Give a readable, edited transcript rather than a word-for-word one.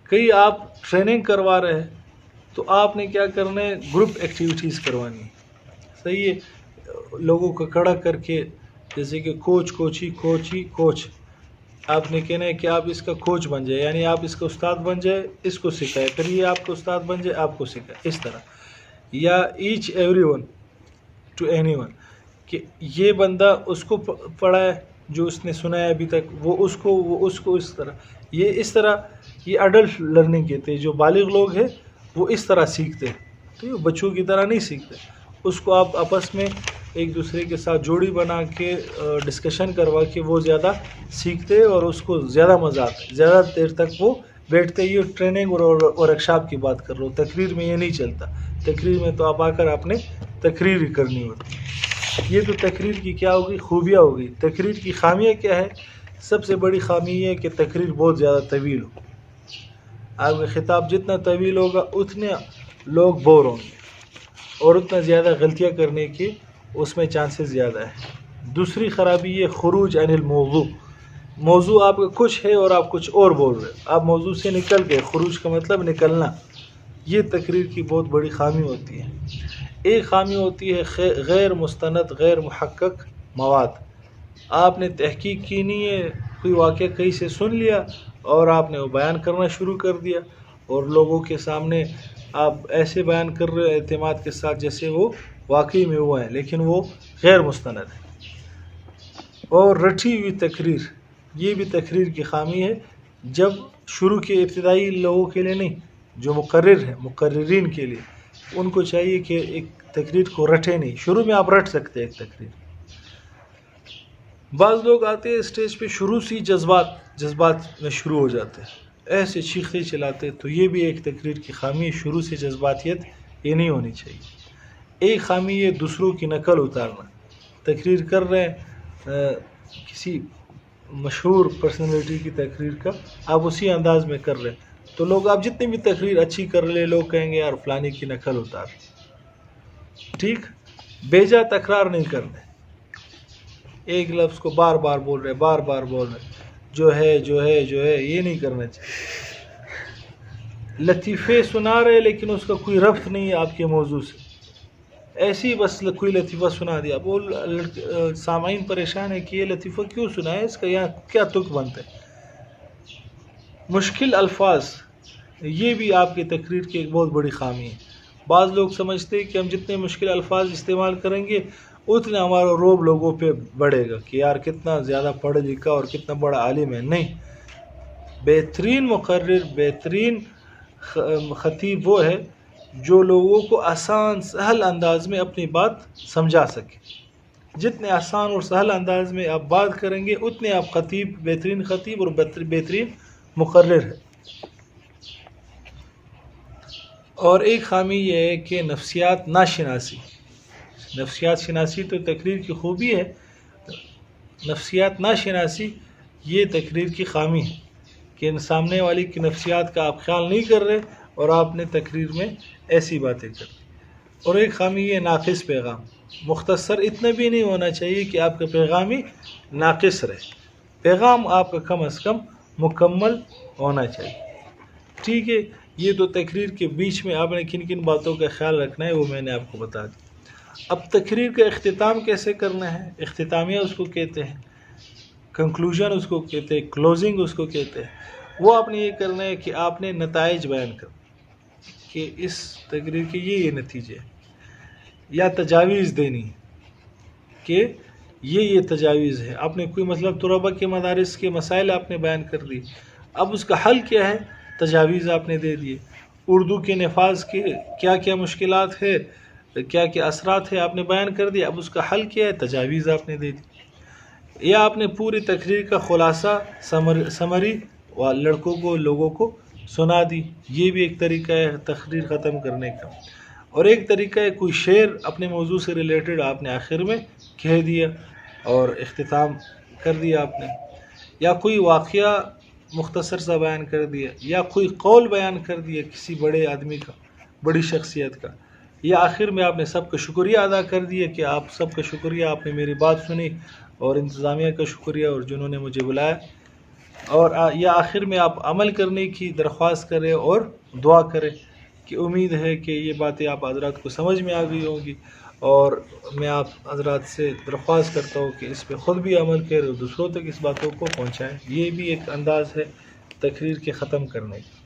کئی آپ ٹریننگ کروا رہے ہیں تو آپ نے کیا کرنا ہے، گروپ ایکٹیویٹیز کروانی ہے. صحیح ہے، لوگوں کو کھڑا کر کے، جیسے کہ کوچ آپ نے کہنا ہے کہ آپ اس کا کوچ بن جائے، یعنی آپ اس کا استاد بن جائے، اس کو سکھائے، پھر یہ آپ کا استاد بن جائے، آپ کو سکھائے، اس طرح. یا each every one to any one, کہ یہ بندہ اس کو پڑھائے جو اس نے سنا ہے ابھی تک، وہ اس کو اس طرح. یہ اڈلٹ لرننگ کہتے ہیں. جو بالغ لوگ ہیں وہ اس طرح سیکھتے ہیں، تو یہ بچوں کی طرح نہیں سیکھتے. اس کو آپ آپس میں ایک دوسرے کے ساتھ جوڑی بنا کے ڈسکشن کروا کے وہ زیادہ سیکھتے اور اس کو زیادہ مزہ آتا ہے، زیادہ دیر تک وہ بیٹھتے. یہ ٹریننگ اور ورک شاپ کی بات کر رہا ہوں. تقریر میں یہ نہیں چلتا. تقریر میں تو آپ آ کر آپ نے تقریر ہی کرنی ہوتی. یہ تو تقریر کی کیا ہوگی، خوبیاں ہوگی. تقریر کی خامیاں کیا ہے؟ سب سے بڑی خامی یہ ہے کہ تقریر بہت زیادہ طویل ہو. آپ کا خطاب جتنا طویل ہوگا اتنے لوگ بور ہوں گے اور اتنا زیادہ غلطیاں کرنے کی اس میں چانسز زیادہ ہے. دوسری خرابی یہ خروج عن الموضوع. موضوع آپ کا کچھ ہے اور آپ کچھ اور بول رہے، آپ موضوع سے نکل گئے. خروج کا مطلب نکلنا. یہ تقریر کی بہت بڑی خامی ہوتی ہے. ایک خامی ہوتی ہے غیر مستند، غیر محقق مواد. آپ نے تحقیق کی نہیں ہے، کوئی واقعہ کہیں سے سن لیا اور آپ نے وہ بیان کرنا شروع کر دیا اور لوگوں کے سامنے آپ ایسے بیان کر رہے اعتماد کے ساتھ جیسے وہ واقعی میں ہوا ہے، لیکن وہ غیر مستند ہے. اور رٹی ہوئی تقریر، یہ بھی تقریر کی خامی ہے. جب شروع کے ابتدائی لوگوں کے لیے نہیں، جو مقرر ہیں، مقررین کے لیے، ان کو چاہیے کہ ایک تقریر کو رٹے نہیں. شروع میں آپ رٹ سکتے ہیں ایک تقریر. بعض لوگ آتے ہیں اسٹیج پہ شروع سے جذبات میں شروع ہو جاتے ہیں، ایسے چیختے چلاتے. تو یہ بھی ایک تقریر کی خامی ہے. شروع سے جذباتیت یہ نہیں ہونی چاہیے. ایک خامی یہ دوسروں کی نقل اتارنا. تقریر کر رہے ہیں کسی مشہور پرسنالٹی کی تقریر کا، آپ اسی انداز میں کر رہے ہیں تو لوگ، آپ جتنی بھی تقریر اچھی کر رہے لوگ کہیں گے یار فلانی کی نقل اتار. ٹھیک، بیجا تکرار نہیں کرنا. ایک لفظ کو بار بار بول رہے، جو ہے یہ نہیں کرنا چاہیے. لطیفے سنا رہے لیکن اس کا کوئی ربط نہیں ہے آپ کے موضوع سے. ایسی بس کوئی لطیفہ سنا دیا، وہ سامعین پریشان ہے کہ یہ لطیفہ کیوں سنا ہے، اس کا یہاں کیا تک بنتا ہے. مشکل الفاظ، یہ بھی آپ کی تقریر کی ایک بہت بڑی خامی ہے. بعض لوگ سمجھتے ہیں کہ ہم جتنے مشکل الفاظ استعمال کریں گے اتنا ہمارا روب لوگوں پہ بڑھے گا کہ یار کتنا زیادہ پڑھا لکھا اور کتنا بڑا عالم ہے. نہیں، بہترین مقرر، بہترین خطیب وہ ہے جو لوگوں کو آسان سہل انداز میں اپنی بات سمجھا سکے. جتنے آسان اور سہل انداز میں آپ بات کریں گے اتنے آپ بہترین خطیب اور بہترین مقرر ہے. اور ایک خامی یہ ہے کہ نفسیات ناشناسی. نفسیات شناسی تو تقریر کی خوبی ہے، نفسیات ناشناسی یہ تقریر کی خامی ہے کہ سامنے والی کی نفسیات کا آپ خیال نہیں کر رہے اور آپ نے تقریر میں ایسی باتیں کر دی. اور ایک خامی یہ ناقص پیغام. مختصر اتنا بھی نہیں ہونا چاہیے کہ آپ کا پیغام ہی ناقص رہے. پیغام آپ کا کم از کم مکمل ہونا چاہیے. ٹھیک ہے، یہ تو تقریر کے بیچ میں آپ نے کن کن باتوں کا خیال رکھنا ہے وہ میں نے آپ کو بتا دی. اب تقریر کا اختتام کیسے کرنا ہے؟ اختتامیہ اس کو کہتے ہیں، کنکلوژن اس کو کہتے ہیں، کلوزنگ اس کو کہتے ہیں. وہ آپ نے یہ کرنا ہے کہ آپ نے نتائج بیان کرنا کہ اس تقریر کے یہ نتیجے ہیں، یا تجاویز دینی کہ یہ تجاویز ہے. آپ نے کوئی مطلب طلباء کے مدارس کے مسائل آپ نے بیان کر دی، اب اس کا حل کیا ہے؟ تجاویز آپ نے دے دیے. اردو کے نفاذ کے کیا کیا مشکلات ہے، کیا کیا اثرات ہے آپ نے بیان کر دیا، اب اس کا حل کیا ہے؟ تجاویز آپ نے دے دی. یا آپ نے پوری تقریر کا خلاصہ سمری لڑکوں کو، لوگوں کو سنا دی. یہ بھی ایک طریقہ ہے تقریر ختم کرنے کا. اور ایک طریقہ ہے کوئی شعر اپنے موضوع سے ریلیٹڈ آپ نے آخر میں کہہ دیا اور اختتام کر دیا آپ نے. یا کوئی واقعہ مختصر سا بیان کر دیا، یا کوئی قول بیان کر دیا کسی بڑے آدمی کا، بڑی شخصیت کا. یا آخر میں آپ نے سب کا شکریہ ادا کر دیا کہ آپ سب کا شکریہ، آپ نے میری بات سنی، اور انتظامیہ کا شکریہ اور جنہوں نے مجھے بلایا. اور یا آخر میں آپ عمل کرنے کی درخواست کریں اور دعا کریں کہ امید ہے کہ یہ باتیں آپ حضرات کو سمجھ میں آ گئی ہوں گی، اور میں آپ حضرات سے درخواست کرتا ہوں کہ اس پہ خود بھی عمل کریں اور دوسروں تک اس باتوں کو پہنچائیں۔ یہ بھی ایک انداز ہے تقریر کے ختم کرنے کا۔